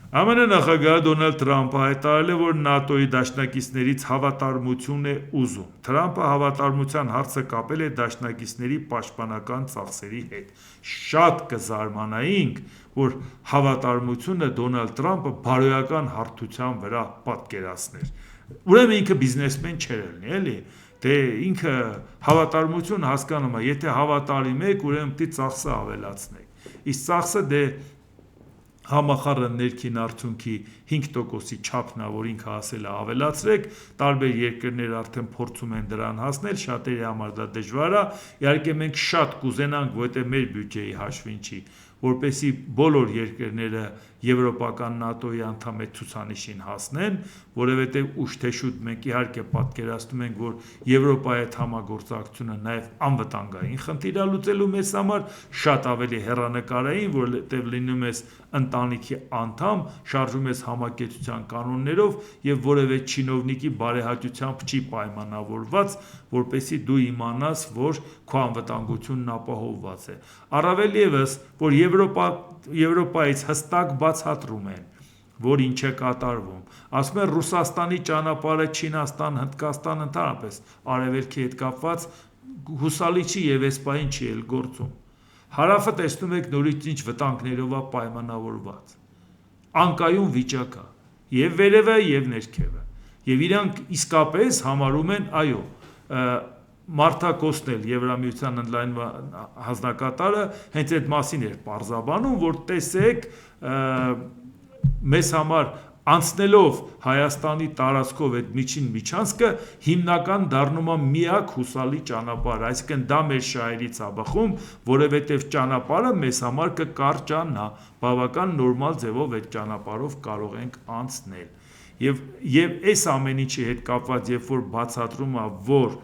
[SPEAKER 1] ԱՄՆ նախագահ Դոնալդ Թրամփը հայտարարել է, որ ՆԱՏՕ-ի դաշնակիցներից հավատարմություն է ուզում։ Թրամփը հավատարմության հարցը կապել է դաշնակիցների պաշտպանական ծախսերի հետ։ Շատ կզարմանայինք, որ հավատարմությունը Դոնալդ Թրամփը բարոյական հարթության վրա պատկերացներ։ Ուրեմն ինքը բիզնեսմեն չէր լինի, էլի։ Դե ինքը հավատարմություն հասկանում է, եթե հավատարիմ եք, ուրեմն պետք է ծախսը ավելացնեք։ Իսկ ծախսը դե համախառն ներքին արդյունքի 5%-ի չափն է, որ ինքը հասել է, ավելացրեք, տարբեր երկրներ արդեն փորձում են դրան հասնել, շատերի համար դա դժվար է, իհարկե մենք շատ կուզենանք, որովհետև մեր բյուջեի հաշվին չի, որպեսզի բոլոր երկրները եվրոպական ՆԱՏՕ-ի անդամ այդ ցուցանիշին հասնեն, որովհետև ուշ թե շուտ մենք իհարկե պատկերացնում ենք, որ Եվրոպայի հետ համագործակցությունը նաև անվտանգային խնդիր է լուծելու մեզ համար, շատ ավելի հեռանկարային, որովհետև լինում ես ընտանիքի անդամ, շարժում ես համակեցության կանոններով եւ որևէ չինովնիկի բարեհաճությամբ չի պայմանավորված, որպեսզի դու իմանաս, որ քո անվտանգությունն ապահովված է։ Առավել ևս, որ Եվրոպայից հստակ բացատրում են, որ ինչ է կատարվում։ Ասում են Ռուսաստանի ճանապարհը Չինաստան, Հնդկաստան ընդհանրապես արևելքի հետ կապված հուսալի չի եւ էսպային չի էլ գործում։ Հարավը տեսնում եք նորից ինչ վտանգներով է պայմանավորված։ Անկայուն վիճակ է եւ վերևը եւ ներքևը։ Եվ իրանք իսկապես համարում են, այո, Մարտակոսն էլ Եվրամիության ընդլայնման հանձնակատարը հենց այդ մասին էր պարզաբանում, որ տեսեք մեզ համար անցնելով Հայաստանի տարածքով այդ միջին միջանցքը հիմնական դառնում է միակ հուսալի ճանապարհ, այսինքն դա մեր շահերից է բխում, որովհետև ճանապարհը մեզ համար կկարճանա, բավական նորմալ ձևով այդ ճանապարհով կարող ենք անցնել։ Եվ այս ամեն ինչի հետ կապված, երբ որ բացատրում է, որ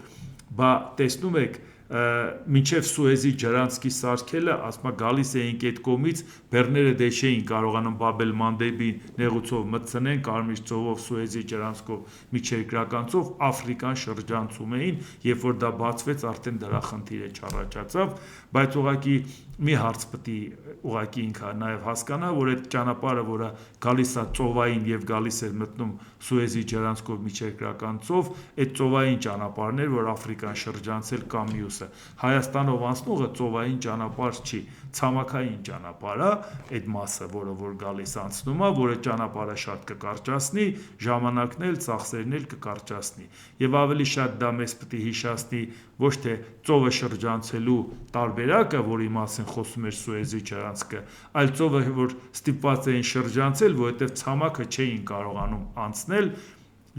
[SPEAKER 1] տեսնում եք մինչև Սուեզի ջրանցքի սարքելը, ասում է գալիս էինք այդ կողմից, բեռները դե չէին կարողանում Բաբ el-Մանդեբի նեղուցով մտցնեն, Կարմիր ծովով, Սուեզի ջրանցքով, միջերկրական ծով, Աֆրիկան շրջանցում էին, երբ որ դա բացվեց, արդեն դրա խնդիրը չառաջացավ, բայց ուղղակի մի հարց պետք է ուղղակի ինքը նաև հասկանա, որ այդ ճանապարհը, որը գալիս է ծովային եւ գալիս է մտնում Սուեզի ջրանցքով միջերկրական ծով, այդ ծովային ճանապարհն էր, որ Աֆրիկան շրջանցել կամ մյուսը։ Հայաստանով անցնողը ծովային ճանապարհ չի, ցամաքային ճանապարհ է, այդ մասը, որը որ գալիս անցնում է, որը ճանապարհը շատ կկարճացնի, ժամանակն էլ, ծախսերն էլ կկարճացնի։ Եվ ավելի շատ դա մեզ պետք է հիշեցնի ոչ թե ծովը շրջանցելու տարբերակը, որի մասին խոսում էր Սուեզի ջրանցքը, այլ ծովը, որ ստիպված էին շրջանցել, որովհետև ցամաքը չէին կարողանում անցնել,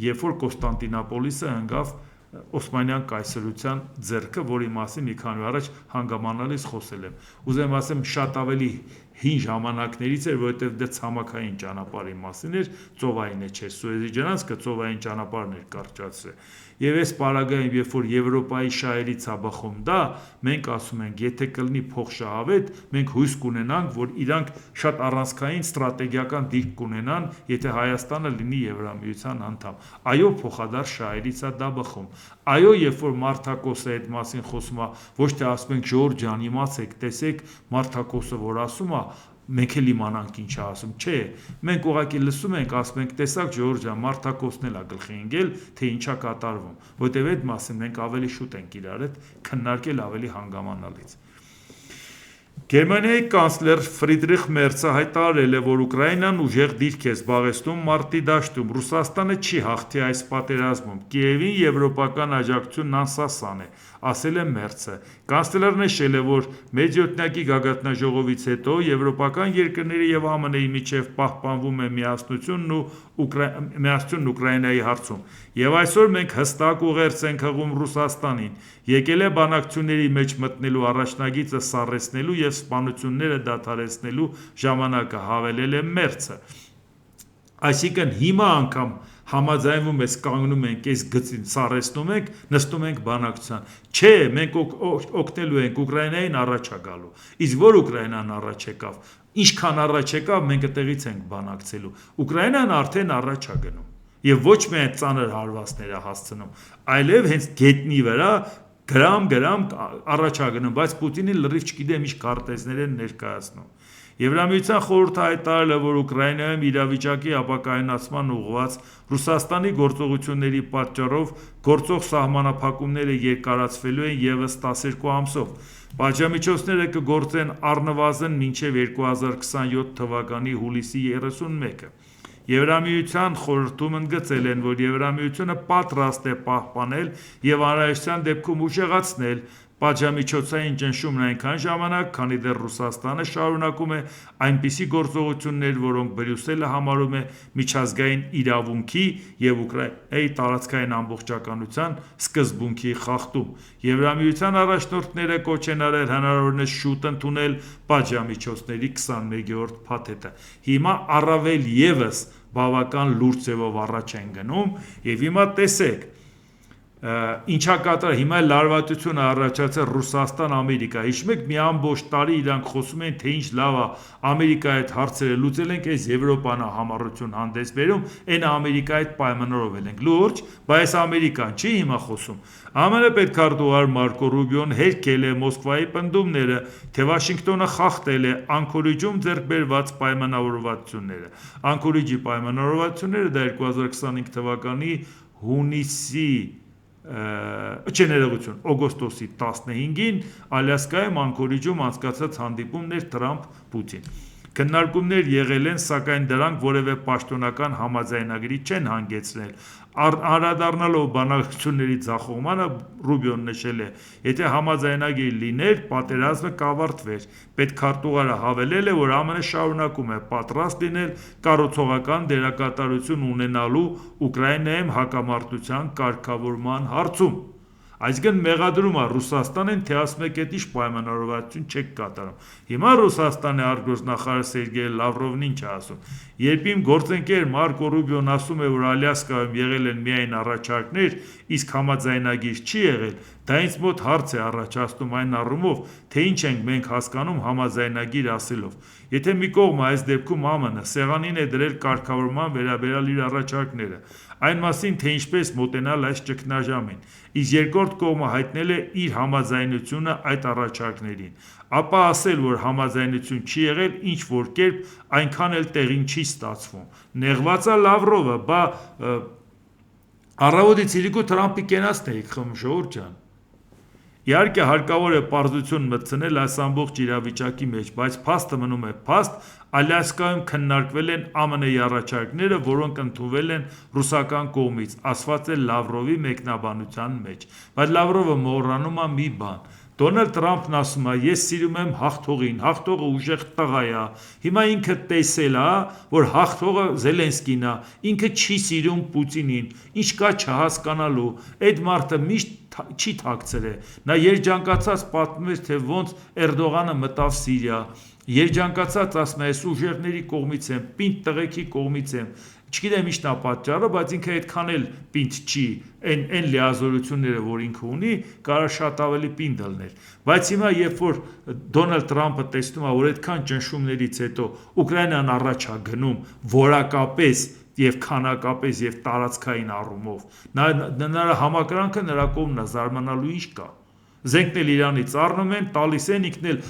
[SPEAKER 1] երբ որ Կոստանդինապոլիսը ընկավ Օսմանյան կայսրության ձեռքը, որի մասին մի քանի օր առաջ հանգամանալից խոսել եմ։ Ուզեմ ասեմ, շատ ավելի հին ժամանակներից էր, որովհետև դա ցամաքային ճանապարհի մասին էր, ծովային չէ, Սուեզի ջրանցքը ծովային ճանապարհն էր կարճացրել։ Եվ այս պարագայում, երբ որ Եվրոպայի շահերից է բխում դա, մենք ասում ենք, եթե կլինի փոխշահավետ, մենք հույս կունենանք, որ իրանք շատ առանցքային ստրատեգիական դիրք կունենան, եթե Հայաստանը լինի Եվրամիության անդամ։ Այո, փոխադարձ շահերից է դա բխում։ Այո, երբ որ Մարտակոսը այդ մասին խոսում է, ոչ թե ասում ենք Ժորժ ջան, իմացեք, տեսեք Մարտակոսը որ ասում է, մենք էլ իմանանք ինչ է ասում, չէ, մենք ուղղակի լսում ենք, ասում ենք, տեսակ Ժորժ ջան, Մարտակոսն էլ է գլխի ընկել, թե ինչա կատարվում, որտեղ այդ մասին մենք ավելի շուտ ենք իրար հետ քննարկել ավելի հանգամանալից։ Գերմանիայի կանցլեր Ֆրիդրիխ Մերցը հայտարարել է, որ Ուկրաինան ուժեղ դիրք է զբաղեցնում մարտի դաշտում, Ռուսաստանը չի հաղթի այս պատերազմում, Կիևին եվրոպական աջակցությունն անսասան է, ասել է Մերցը։ Կանցլերն նշել է, որ մեծյոթնակի գագաթնաժողովից հետո եվրոպական երկրների եւ ԱՄՆ-ի միջև պահպանվում է միասնությունն Ուկրաինայի հարցում։ Եվ այսօր մենք հստակ ուղերձ ենք հղում Ռուսաստանին, եկել է բանակցությունների մեջ մտնելու առաջնագիծը սառեցնելու եւ սպանությունները դադարեցնելու ժամանակը, հավելել է Մերցը։ Այսինքն հիմա անգամ համաձայնվում ես, կանգնում ենք, այս գծին սառեցնում ենք, նստում ենք բանակցության։ Չէ, մենք օգնելու ենք Ուկրաինային, առաջ է գալու։ Իսկ որ Ուկրաինան առաջ եկավ, ինչքան առաջ եկավ, մենք այդտեղից ենք բանակցելու։ Ուկրաինան արդեն առաջ է գնում։ Եվ ոչ միայն ծանր հարվածներ է հասցնում, այլև հենց գետնի վրա գրամ առաջ է գնում, բայց Պուտինին լրիվ չգիտեմ ինչ քարտեզներ են ներկայացնում։ Եվրամիության խորհուրդը հայտարարել է, որ Ուկրաինայում իրավիճակի ապակայունացման ուղղված Ռուսաստանի գործողությունների պատճառով գործող սահմանափակումները երկարացվելու են ևս 12 ամսով։ Պատժամիջոցները կգործեն առնվազն մինչև 2027 թվականի հուլիսի 31-ը։ Եվրամիության խորհրդում ընդգծել են, որ Եվրամիությունը պատրաստ է պահպանել եւ անհրաժեշտության դեպքում ուժեղացնել Պատժամիջոցային ճնշումն այնքան ժամանակ, քանի դեռ Ռուսաստանը շարունակում է այնպիսի գործողություններ, որոնք Բրյուսելը համարում է միջազգային իրավունքի և Ուկրաինայի տարածքային ամբողջականության սկզբունքի խախտում։ Եվրամիության առաջնորդները կոչ են արել հնարավորինս շուտ ընդունել պատժամիջոցների 21-րդ փաթեթը։ Հիմա առավել ևս բավական լուրջ ձևով առաջ են գնում, և հիմա տեսեք ինչա կատարել, հիմա լարվածությունը առաջացել Ռուսաստան-Ամերիկա, հիշում եք մի ամբողջ տարի իրանք խոսում են, թե ինչ լավ է Ամերիկայի հետ հարցերը լուծել ենք, այս Եվրոպան է համառություն հանդես բերում, այն Ամերիկայի հետ պայմանավորվել ենք, լուրջ, բայց Ամերիկան չի հիմա խոսում։ ԱՄՆ պետքարտուղար Մարկո Ռուբիոն հերքել է Մոսկվայի պնդումները, թե Վաշինգտոնը խախտել է Անկորիջում ձեռք բերված պայմանավորվածությունները։ Անկորիջի պայմանավորվածությունները դա 2025 թվականի հունիսի օգոստոսի 15-ին Ալյասկայում Անկորիջում անցկացած հանդիպումներ Թրամփ-Պուտին։ Քննարկումներ եղել են, սակայն դրանք որևէ պաշտոնական համաձայնագրի չեն հանգեցրել։ Անդրադառնալով բանակցությունների ձախողմանը, Ռուբիոն նշել է. «Եթե համաձայնագիր լիներ, պատերազմը կավարտվեր»։ Պետքարտուղարը հավելել է, որ ԱՄՆ շարունակում է պատրաստ լինել կառուցողական դերակատարություն ունենալու Ուկրաինայում հակամարտության կարգավորման հարցում։ Այսինքն մեղադրում է Ռուսաստանին, թե ասում եք էդ ինչ պայմանավորվածություն չեք կատարում։ Հիմա Ռուսաստանի արտգործնախարար Սերգեյ Լավրովն ինչ է ասում։ Երբ իմ գործընկեր Մարկո Ռուբիոն ասում է, որ Ալյասկայում եղել են միայն առաջարկներ, իսկ համաձայնագիր չի եղել, դա ինձ մոտ հարց է առաջացնում այն առումով, թե ինչ ենք մենք հասկանում համաձայնագիր ասելով։ Եթե մի կողմը, այս դեպքում ԱՄՆ, սեղանին է դրել կարգավորման վերաբերյալ իր առաջարկները, այն մասին, թե ինչպես մոտենալ այս ճգնաժամին, իսկ երկրորդ կողմը հայտնել է իր համաձայնությունը այդ առաջարկներին, ապա ասել, որ համաձայնություն չի եղել, ինչ-որ կերպ այնքան էլ տեղին չի ստացվում։ Նեղված է Լավրովը, բա առավոտից իրիկու Թրամփի կենացն էիք խմում, ժողովուրդ ջան։ Իհարկե հարկավոր է պարզություն մտցնել այս ամբողջ իրավիճակի մեջ, բայց փաստը մնում է փաստ, Ալյասկայում քննարկվել են ԱՄՆ-ի առաջարկները, որոնք ընդունվել են ռուսական կողմից, ասված է Լավրովի մեկնաբանության մեջ։ Բայց Լավրովը մոռանում է մի բան։ Դոնալդ Թրամփն ասում է, ես սիրում եմ հաղթողին, հաղթողը ուժեղ տղա է։ Հիմա ինքը տեսել է, որ հաղթողը Զելենսկին է, ինքը չի սիրում Պուտինին, ինչ կա չհասկանալու, այդ մարդը միշտ չի թաքցրել։ Նա երջանկացած պատմում էր, թե ոնց Էրդողանը մտավ Սիրիա, երջանկացած ասում է, այս ուժեղների կողմից եմ, պինդ տղեկի կողմից եմ, չգիտեմ ինչն է պատճառը, բայց ինքը այդքան էլ պինդ չի, այն լիազորությունները, որ ինքը ունի, կարող շատ ավելի պինդ լներ։ Բայց հիմա երբ որ Դոնալդ Թրամփը տեսնում է, որ այդքան ճնշումներից հետո Ուկրաինան առաջ է գնում որակապես և քանակապես և տարածքային առումով, նրա համակրանքը նրա կողմն է, զարմանալու ինչ կա։ Զենքն էլ Իրանից առնում են, տալիս են, ինքն էլ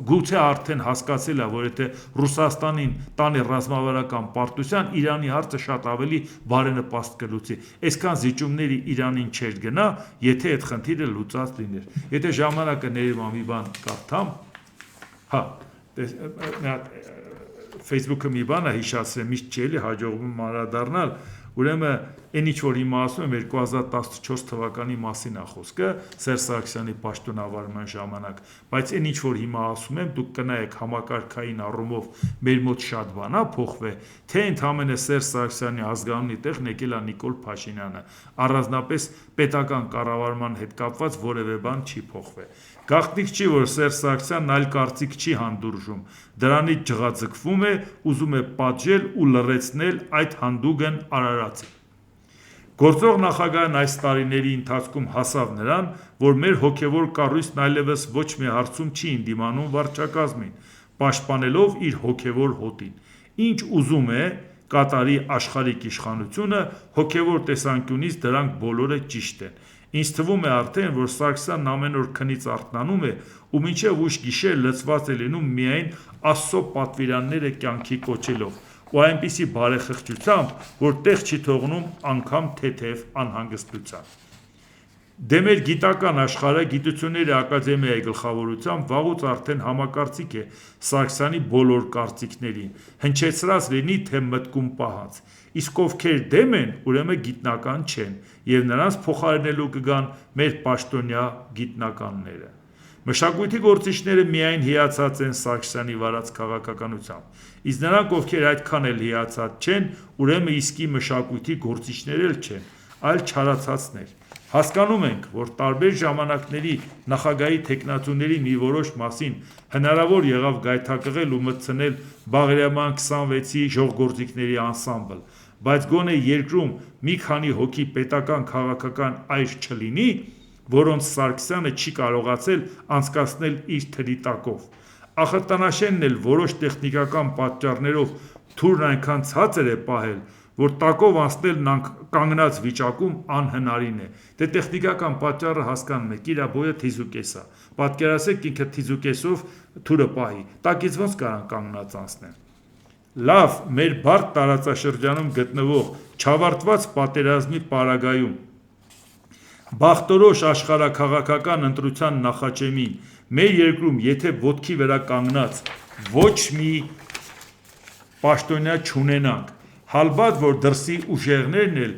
[SPEAKER 1] գուցե արդեն հասկացել է, որ եթե Ռուսաստանին տանի ռազմավարական պարտության, Իրանի հարցը շատ ավելի բարենպաստ կլուծի։ Այսքան զիջումների Իրանին չէր գնա, եթե այդ խնդիրը լուծած լիներ։ Եթե ժամանակը ներիվա մի բան կարդամ, Facebook-ը մի բան է հիշացրել, միշտ չի էլի հաջողվում անդրադառնալ, ուրեմն այն ինչ որ հիմա ասում եմ 2014 թվականի մասին է խոսքը Սերժ Սարգսյանի պաշտոնավարման ժամանակ, բայց այն ինչ որ հիմա ասում եմ, դուք կնայեք համակարգային առումով մեր մոտ շատ բան է փոխվել, թե ընդհանրապես Սերժ Սարգսյանի ազգանունի տեղ եկել է Նիկոլ Փաշինյանը, առանձնապես պետական կառավարման հետ կապված որևէ բան չի փոխվել։ Գաղտնիք չի, որ Սերժ Սարգսյանն այլ կարծիք չի հանդուրժում, դրանից ջղաձգվում է, ուզում է պատժել ու լռեցնել այդ հանդուգն արարածին։ Գործող նախագահն այս տարիների ընթացքում հասավ նրան, որ մեր հոգևոր կառույցն այլևս ոչ մի հարցում չի ընդդիմանում վարչակազմին, պաշտպանելով իր հոգևոր հոտին։ Ինչ ուզում է կատարի աշխարհիկ իշխանությունը, հոգևոր տեսանկյունից դրանք բոլորը ճիշտ են։ Ինձ թվում է արդեն, որ Սարգսյանն ամեն օր քնից արթնանում է ու մինչև ուշ գիշեր լցված է լինում միայն Աստծո պատվիրանները կյանքի կոչելով ու այնպիսի բարեխղճությամբ, որ տեղ չի թողնում անգամ թեթև անհանգստության։ Դե մեր գիտական աշխարհը գիտությունների ակադեմիայի գլխավորությամբ վաղուց արդեն համակարծիք է Սարգսյանի բոլոր կարծիքներին, հնչեցրած լինի թե մտքում պահած, իսկ ովքեր դեմ են, ուրեմն գիտնական չեն, և նրանց փոխարինելու կգան մեր պաշտոնյա գիտնականները։ Մշակույթի գործիչները միայն հիացած են Սարգսյանի վարած քաղաքականությամբ, իսկ նրանք, ովքեր այդքան էլ հիացած չեն, ուրեմն իսկի մշակույթի գործիչներ էլ չեն, այլ չարացածներ։ Հասկանում ենք, որ տարբեր ժամանակների նախագահի թեկնածուների մի որոշ մասին հնարավոր եղավ գայթակղել ու մտցնել Բաղրամյան 26-ի ժողգործիքների անսամբլ, բայց գոնե երկրում մի քանի հոգի պետական քաղաքական այր չլինի, որոնց Սարգսյանը չի կարողացել անցկացնել իր թրի տակով։ Ախտանաշենն էլ որոշ տեխնիկական պատճառներով թուրն այնքան ցածր է պահել, որ տակով անցնելն կանգնած վիճակում անհնարին է։ Դե տեխնիկական պատճառը հասկանում եք, իր բոյը թիզուկես է։ Պատկերացրեք ինքը թիզուկեսով թուրը պահի, տակից ոնց կարան կանգնած անցնեն։ Լավ, մեր բարդ տարածաշրջանում գտնվող չավարտված պատերազմի պարագայում բախտորոշ աշխարհաքաղաքական ընտրության նախաճեմին մեր երկրում եթե ոտքի վրա կանգնած ոչ մի պաշտոնյա չունենանք, հալբատ որ դրսի ուժեղներն էլ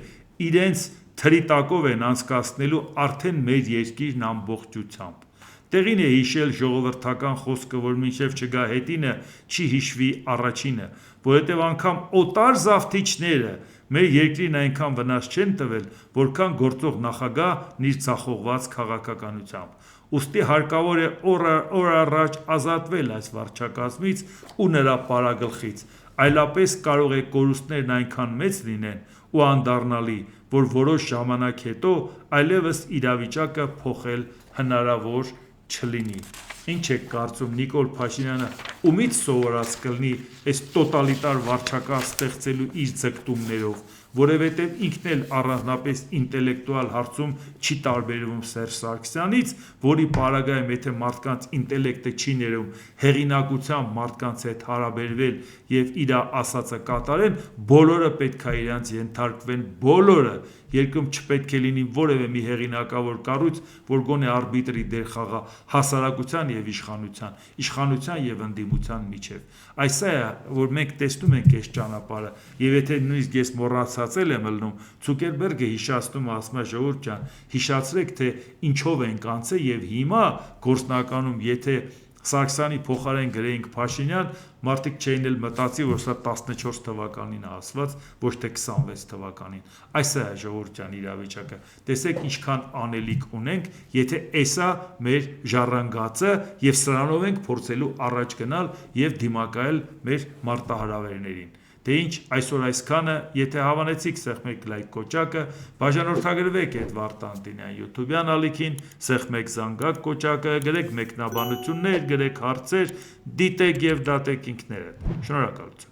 [SPEAKER 1] իրենց թրի տակով են անցկացնելու արդեն մեր երկիրն ամբողջությամբ։ Տեղին է հիշել ժողովրդական խոսքը, որ մինչև չգա հետինը, չի հիշվի առաջինը, որովհետև անգամ օտար զավթիչները մեր երկրին այնքան վնաս չեն տվել, որքան գործող նախագահն իր ձախողված քաղաքականությամբ։ Ուստի հարկավոր է օր առաջ ազատվել այս վարչակազմից ու նրա պարագլխից, այլապես կարող է կորուստներն այնքան մեծ լինեն ու անդառնալի, որ որոշ ժամանակ հետո այլևս իրավիճակը փոխել հնարավոր չլինի։ Ինչ եք կարծում, Նիկոլ Փաշինյանը ումից սովորած կլինի այս տոտալիտար վարչակարգ ստեղծելու իր ձգտումներով, որովհետև ինքն էլ առանձնապես ինտելեկտուալ հարցում չի տարբերվում Սերժ Սարգսյանից, որի պարագայում եթե մարդկանց ինտելեկտը չի ներում հեղինակությամբ մարդկանց հետ հարաբերվել և իր ասածը կատարեն, բոլորը պետք է իրանց ենթարկվեն, բոլորը, երկրում չպետք է լինի որևէ մի հեղինակավոր կառույց, որ գոնե արբիտրի դեր խաղա հասարակության և իշխանության և ընդդիմության միջև։ Այս է, որ մենք տեսնում ենք այս ճանապարհը, և եթե նույնիսկ ես մոռացածել եմ ելնում, Ցուկերբերգը հիշեցնում է, ասում է ժողովուրդ ջան, հիշեցրեք, թե ինչով ենք անցել և հիմա գործնականում եթե Սարգսյանի փոխարեն գրեինք Փաշինյան, մարդիկ չէին էլ մտածի, որ սա 14 թվականին է ասված, ոչ թե 26 թվականին։ Այս է ժողովուրդ ջան իրավիճակը։ Տեսեք ինչքան անելիք ունենք, եթե էսա մեր ժառանգածը և սրանով ենք փորձելու առաջ գնալ և դիմակայել մեր մարտահրավերներին։ Դե ինչ, այսօր այսքանը, եթե հավանեցիք, սեղմեք լայք կոճակը, բաժանորդագրվեք Էդվարդ Տանտինյան YouTube-յան ալիքին, սեղմեք զանգակ կոճակը, գրեք մեկնաբանություններ, գրեք հարցեր, դիտեք և դատեք ինքներդ։ Շնորհակալություն։